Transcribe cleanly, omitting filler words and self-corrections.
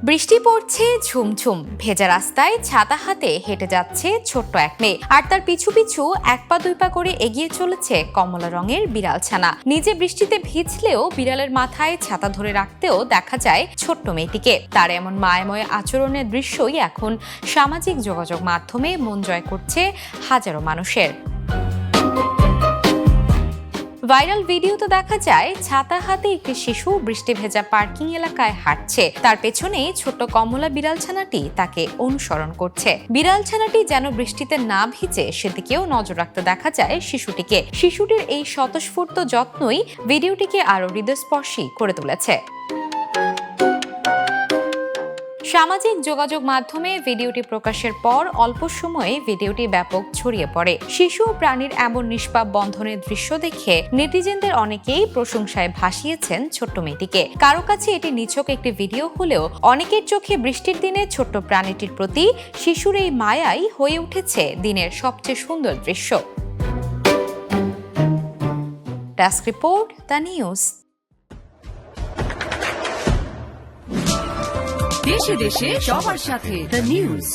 বৃষ্টি পড়ছে ঝুমঝুম, ভেজা রাস্তায় ছাতা হাতে হেঁটে যাচ্ছে ছোট্ট এক মেয়ে, আর তার পিছু পিছু এক পা দুই পা করে এগিয়ে চলেছে কমলা রঙের বিড়াল ছানা। নিজে বৃষ্টিতে ভিজলেও বিড়ালের মাথায় ছাতা ধরে রাখতেও দেখা যায় ছোট্ট মেয়েটিকে। তার এমন মায়াময় আচরণের দৃশ্যই এখন সামাজিক যোগাযোগ মাধ্যমে মন জয় করছে হাজারো মানুষের। ভাইরাল ভিডিওতে দেখা যায় ছাতা হাতে একটি শিশু বৃষ্টি ভেজা পার্কিং এলাকায় হাঁটছে। তার পেছনে ছোট্ট কমলা বিড়াল ছানাটি তাকে অনুসরণ করছে। বিড়াল ছানাটি যেন বৃষ্টিতে না ভিজে সেদিকেও নজর রাখতে দেখা যায় শিশুটিকে। শিশুটির এই স্বতঃস্ফূর্ত যত্নই ভিডিওটিকে আরো হৃদয়স্পর্শী করে তুলেছে। সামাজিক যোগাযোগ মাধ্যমে ভিডিওটি প্রকাশের পর অল্প সময়ে ভিডিওটি ব্যাপক ছড়িয়ে পড়ে। শিশু ও প্রাণীর এমন নিষ্পাপ বন্ধনের দৃশ্য দেখে নেটিজেনদের অনেকেই প্রশংসায় ভাসিয়েছেন ছোট্ট মেয়েটিকে। কারো কাছে এটি নিছক একটি ভিডিও হলেও অনেকের চোখে বৃষ্টির দিনে ছোট্ট প্রাণীটির প্রতি শিশুর এই মায়াই হয়ে উঠেছে দিনের সবচেয়ে সুন্দর দৃশ্য। Desk report, the news. দেশে দেশে সবার সাথে দ্য নিউজ।